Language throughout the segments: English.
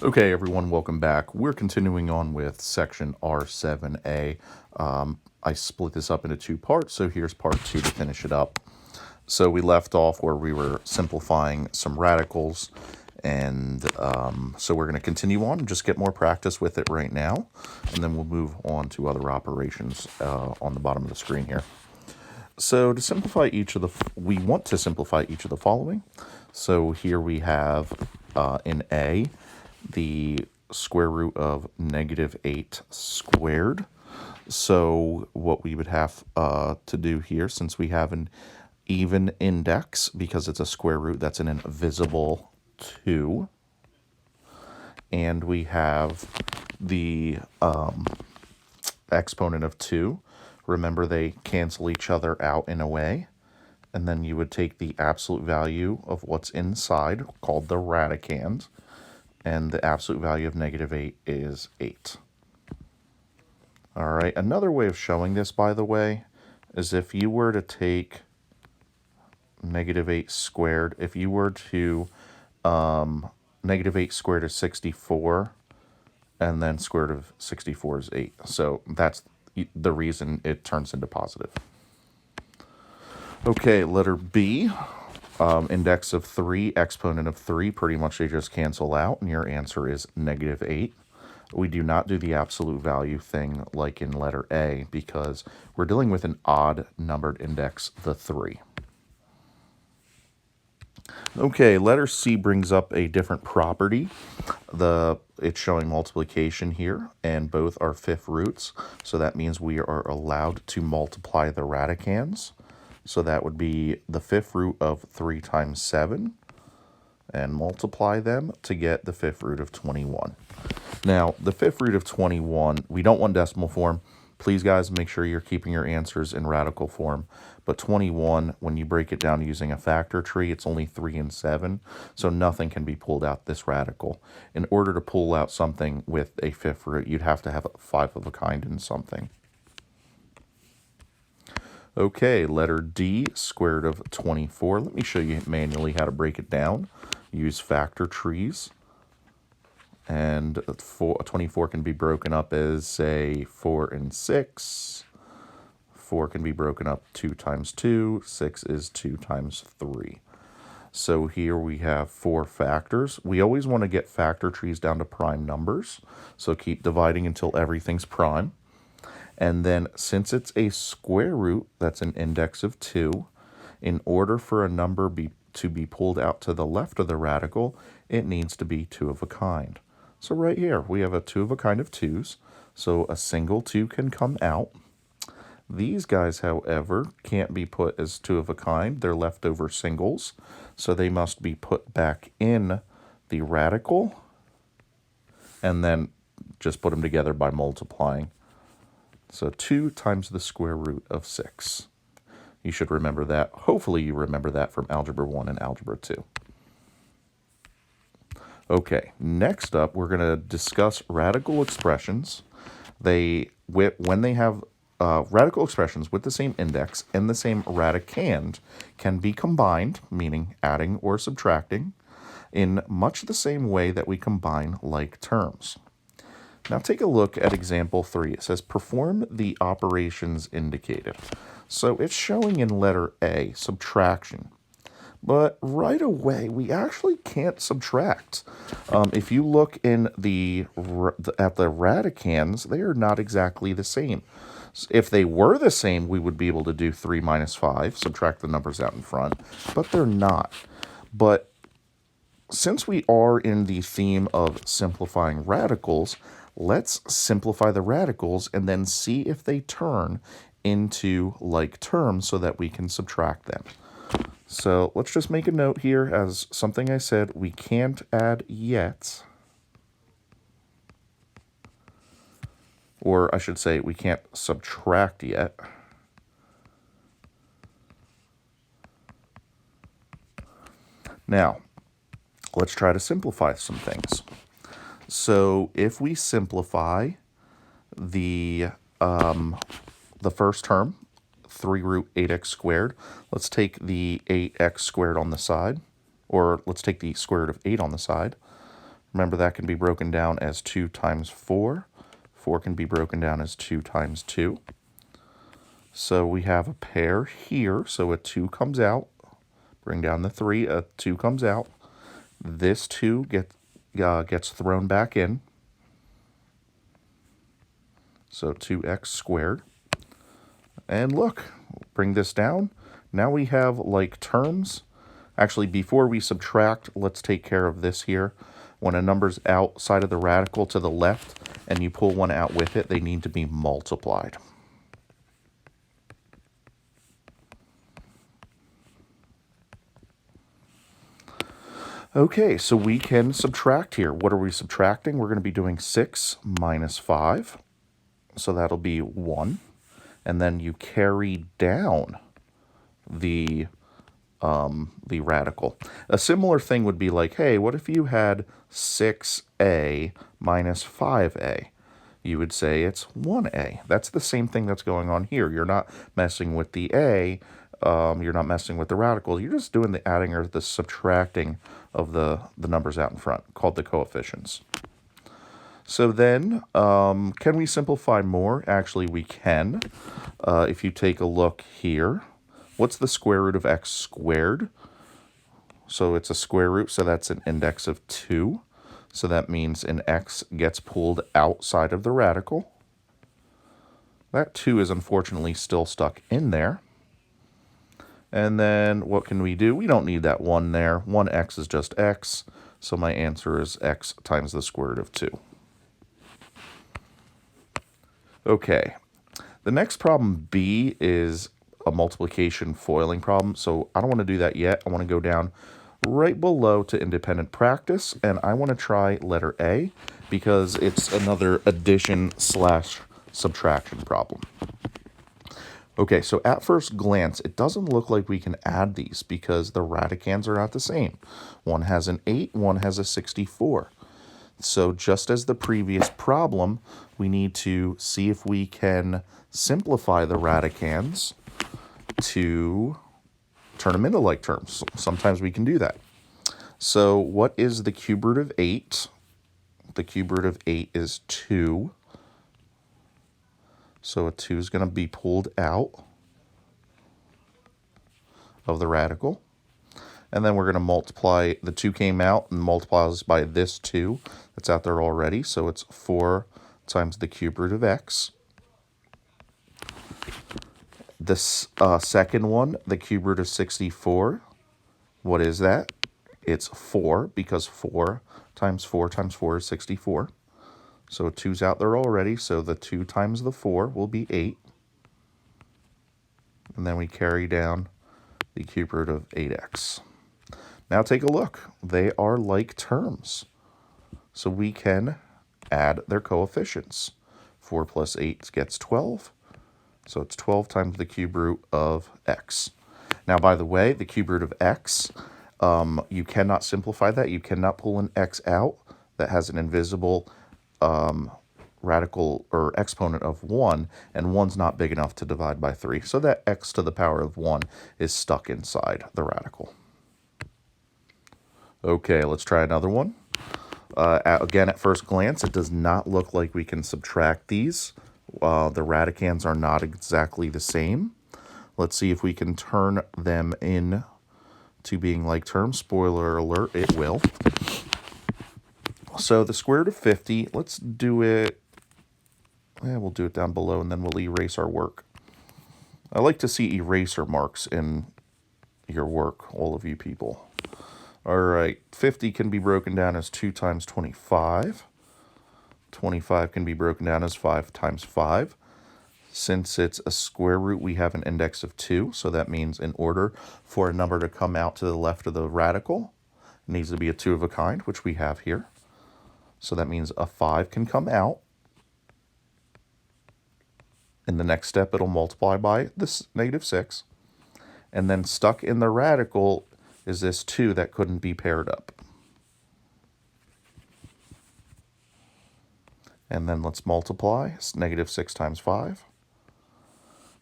Okay, everyone, welcome back. We're continuing on with section R7A. I split this up into two parts, so here's part two to finish it up. So we left off where we were simplifying some radicals, and so we're going to continue on and just get more practice with it right now, and then we'll move on to other operations on the bottom of the screen here. So to simplify we want to simplify each of the following. So here we have in A, the square root of -8 squared. So what we would have to do here, since we have an even index, because it's a square root, that's an invisible 2. And we have the exponent of 2. Remember, they cancel each other out in a way. And then you would take the absolute value of what's inside, called the radicand, and the absolute value of -8 is 8. All right, another way of showing this, by the way, is if you were to take -8 squared, if you were to -8 squared is 64, and then square root of 64 is 8. So that's the reason it turns into positive. Okay, letter B. Index of 3, exponent of 3, pretty much they just cancel out, and your answer is -8. We do not do the absolute value thing like in letter A because we're dealing with an odd numbered index, the 3. Okay, letter C brings up a different property. It's showing multiplication here, and both are fifth roots, so that means we are allowed to multiply the radicands. So that would be the fifth root of 3 times 7, and multiply them to get the fifth root of 21. Now, the fifth root of 21, we don't want decimal form. Please, guys, make sure you're keeping your answers in radical form. But 21, when you break it down using a factor tree, it's only 3 and 7, so nothing can be pulled out this radical. In order to pull out something with a fifth root, you'd have to have a 5 of a kind in something. Okay, letter D, square root of 24. Let me show you manually how to break it down. Use factor trees. And 24 can be broken up as, say, 4 and 6. 4 can be broken up 2 times 2. 6 is 2 times 3. So here we have 4 factors. We always want to get factor trees down to prime numbers. So keep dividing until everything's prime. And then since it's a square root, that's an index of 2, in order for a number to be pulled out to the left of the radical, it needs to be 2 of a kind. So right here, we have a 2 of a kind of 2's, so a single 2 can come out. These guys, however, can't be put as 2 of a kind. They're leftover singles, so they must be put back in the radical, and then just put them together by multiplying. So 2 times the square root of 6. You should remember that. Hopefully you remember that from Algebra 1 and Algebra 2. Okay, next up we're going to discuss radical expressions. When they have radical expressions with the same index and the same radicand can be combined, meaning adding or subtracting, in much the same way that we combine like terms. Now take a look at example 3. It says perform the operations indicated. So it's showing in letter A, subtraction. But right away, we actually can't subtract. If you look in at the radicands, they are not exactly the same. If they were the same, we would be able to do 3 minus 5, subtract the numbers out in front, but they're not. But since we are in the theme of simplifying radicals, let's simplify the radicals and then see if they turn into like terms so that we can subtract them. So let's just make a note here as something I said we can't add yet. Or I should say we can't subtract yet. Now, let's try to simplify some things. So if we simplify the first term, 3 root 8x squared, let's take the 8x squared on the side, or let's take the square root of 8 on the side, Remember, that can be broken down as 2 times 4. 4 can be broken down as 2 times 2. So we have a pair here. So a 2 comes out. Bring down the 3. A 2 comes out. This 2 gets thrown back in. So 2x squared. And look, bring this down. Now we have like terms. Actually, before we subtract, let's take care of this here. When a number's outside of the radical to the left and you pull one out with it, they need to be multiplied. Okay, so we can subtract here. What are we subtracting? We're going to be doing 6 minus 5. So that'll be 1. And then you carry down the radical. A similar thing would be like, hey, what if you had 6a minus 5a? You would say it's 1a. That's the same thing that's going on here. You're not messing with the a, you're not messing with the radical. You're just doing the adding or the subtracting of the numbers out in front, called the coefficients. So then, can we simplify more? Actually, we can. If you take a look here, what's the square root of x squared? So it's a square root, so that's an index of 2. So that means an x gets pulled outside of the radical. That 2 is unfortunately still stuck in there. And then what can we do? We don't need that 1 there. 1x is just x. So my answer is x times the square root of 2. Okay. The next problem, B, is a multiplication foiling problem. So I don't want to do that yet. I want to go down right below to independent practice, and I want to try letter A because it's another addition slash subtraction problem. Okay, so at first glance, it doesn't look like we can add these because the radicands are not the same. One has an 8, one has a 64. So just as the previous problem, we need to see if we can simplify the radicands to turn them into like terms. Sometimes we can do that. So what is the cube root of 8? The cube root of 8 is 2. So a 2 is going to be pulled out of the radical. And then we're going to multiply, the 2 came out and multiplies by this 2 that's out there already. So it's 4 times the cube root of x. This second one, the cube root of 64, what is that? It's 4, because 4 times 4 times 4 is 64. So 2's out there already, so the 2 times the 4 will be 8. And then we carry down the cube root of 8x. Now take a look. They are like terms. So we can add their coefficients. 4 plus 8 gets 12. So it's 12 times the cube root of x. Now, by the way, the cube root of x, you cannot simplify that. You cannot pull an x out that has an invisible radical or exponent of 1, and 1's not big enough to divide by 3. So that x to the power of 1 is stuck inside the radical. Okay, let's try another one. Again, at first glance, it does not look like we can subtract these. The radicands are not exactly the same. Let's see if we can turn them in to being like terms. Spoiler alert, it will. So the square root of 50, let's do it, we'll do it down below and then we'll erase our work. I like to see eraser marks in your work, all of you people. All right, 50 can be broken down as 2 times 25. 25 can be broken down as 5 times 5. Since it's a square root, we have an index of 2, so that means in order for a number to come out to the left of the radical, it needs to be a 2 of a kind, which we have here. So that means a 5 can come out. In the next step, it'll multiply by this -6. And then stuck in the radical is this 2 that couldn't be paired up. And then let's multiply. It's -6 times 5.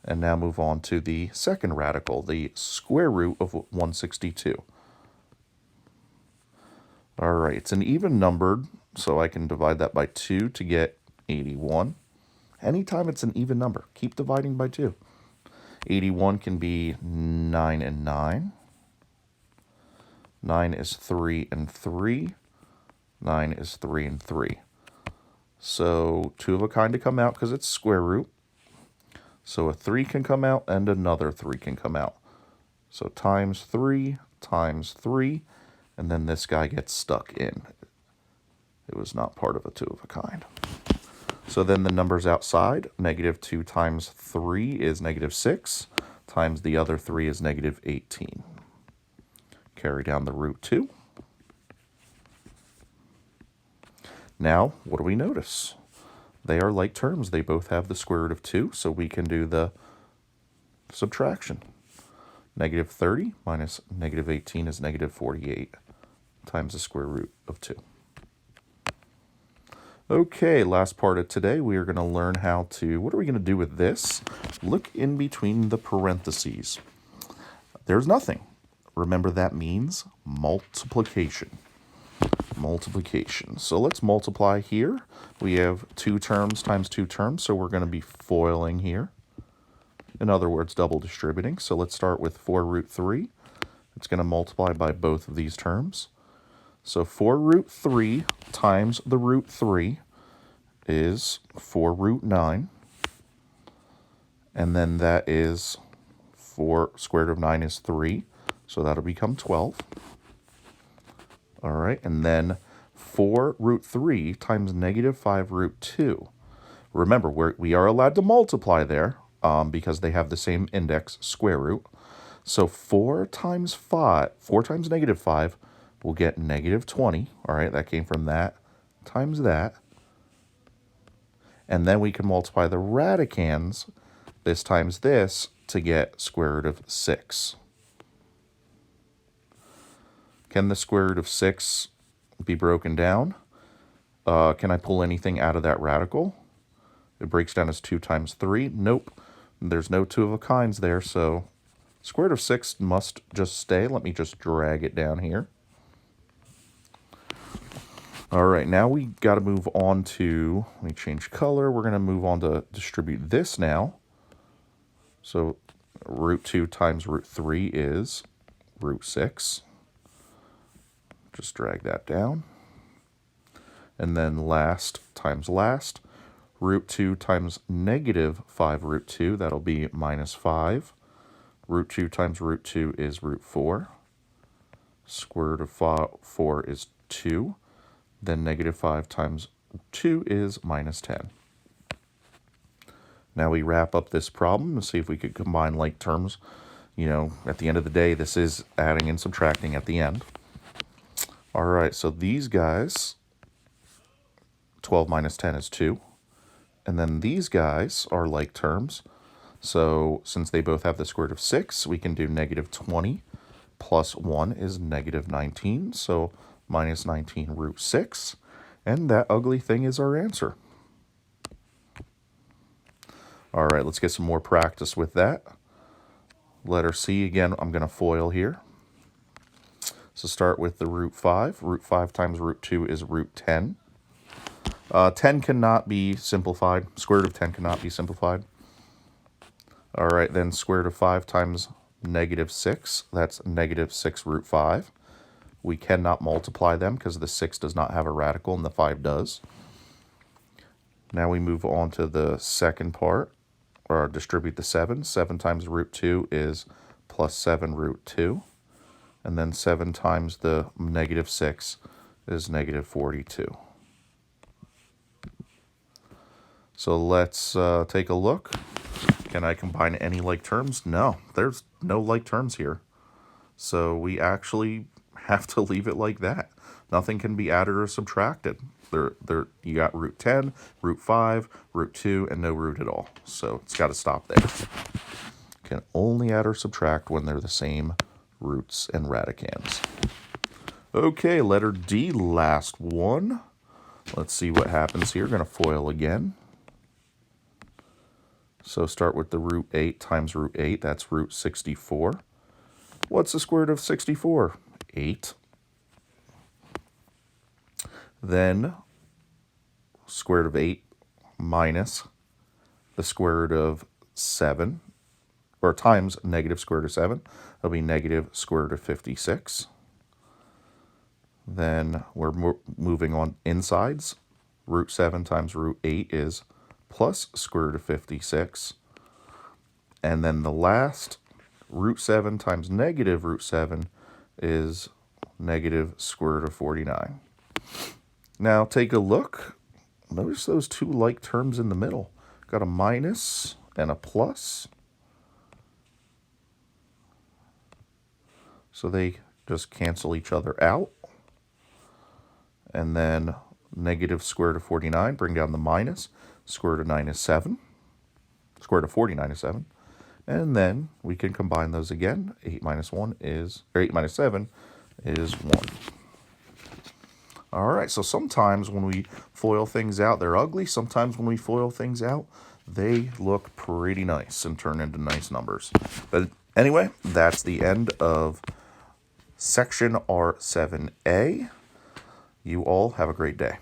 And now move on to the second radical, the square root of 162. All right, it's an even numbered, so I can divide that by 2 to get 81. Anytime it's an even number, keep dividing by 2. 81 can be 9 and 9. 9 is 3 and 3. 9 is 3 and 3. So 2 of a kind to come out because it's square root. So a 3 can come out and another 3 can come out. So times 3 times 3, and then this guy gets stuck in. It was not part of a 2 of a kind. So then the numbers outside, negative 2 times 3 is negative 6, times the other 3 is negative 18. Carry down the root 2. Now, what do we notice? They are like terms. They both have the square root of 2, so we can do the subtraction. Negative 30 minus negative 18 is negative 48 times the square root of 2. Okay, last part of today, we are going to learn how to, what are we going to do with this? Look in between the parentheses. There's nothing. Remember, that means multiplication. Multiplication. So let's multiply here. We have 2 terms times 2 terms, so we're going to be foiling here. In other words, double distributing. So let's start with 4 root 3. It's going to multiply by both of these terms. So 4 root 3 times the root 3 is 4 root 9. And then that is 4 square root of 9 is 3. So that'll become 12. All right, and then 4 root 3 times negative 5 root 2. Remember, we are allowed to multiply there because they have the same index, square root. So 4 times negative 5, we'll get negative 20. All right, that came from that times that. And then we can multiply the radicands, this times this, to get square root of 6. Can the square root of 6 be broken down? Can I pull anything out of that radical? It breaks down as 2 times 3. Nope. There's no 2 of a kinds there, so square root of 6 must just stay. Let me just drag it down here. All right, now we got to move on to, let me change color. We're going to move on to distribute this now. So root 2 times root 3 is root 6. Just drag that down. And then last times last, root 2 times negative 5 root 2, that'll be minus 5. Root 2 times root 2 is root 4. Square root of 4 is 2. Then negative 5 times 2 is minus 10. Now we wrap up this problem and see if we could combine like terms. You know, at the end of the day, this is adding and subtracting at the end. All right, so these guys, 12 minus 10 is 2. And then these guys are like terms. So since they both have the square root of 6, we can do negative 20 plus 1 is negative 19. So minus 19 root 6. And that ugly thing is our answer. All right, let's get some more practice with that. Letter C, again, I'm going to FOIL here. So start with the root 5. Root 5 times root 2 is root 10. 10 cannot be simplified. Square root of 10 cannot be simplified. All right, then square root of 5 times negative 6. That's negative 6 root 5. We cannot multiply them because the 6 does not have a radical and the 5 does. Now we move on to the second part, or distribute the 7. 7 times root 2 is plus 7 root 2. And then 7 times the negative 6 is negative 42. So let's take a look. Can I combine any like terms? No, there's no like terms here. So we actually have to leave it like that. Nothing can be added or subtracted. You got root 10, root 5, root 2, and no root at all. So it's got to stop there. Can only add or subtract when they're the same roots and radicands. Okay, letter D, last one. Let's see what happens here. Going to FOIL again. So start with the root 8 times root 8. That's root 64. What's the square root of 64? 8. Then square root of 8 minus the square root of 7, or times negative square root of 7. It'll be negative square root of 56. Then we're moving on insides. Root 7 times root 8 is plus square root of 56. And then the last, root 7 times negative root 7 is negative square root of 49. Now take a look. Notice those two like terms in the middle. Got a minus and a plus. So they just cancel each other out. And then negative square root of 49, bring down the minus. Square root of 9 is 7. Square root of 49 is 7. And then we can combine those again. 8 minus 1 is, or 8 minus 7 is 1. All right, so sometimes when we FOIL things out, they're ugly. Sometimes when we FOIL things out, they look pretty nice and turn into nice numbers. But anyway, that's the end of section R7A. You all have a great day.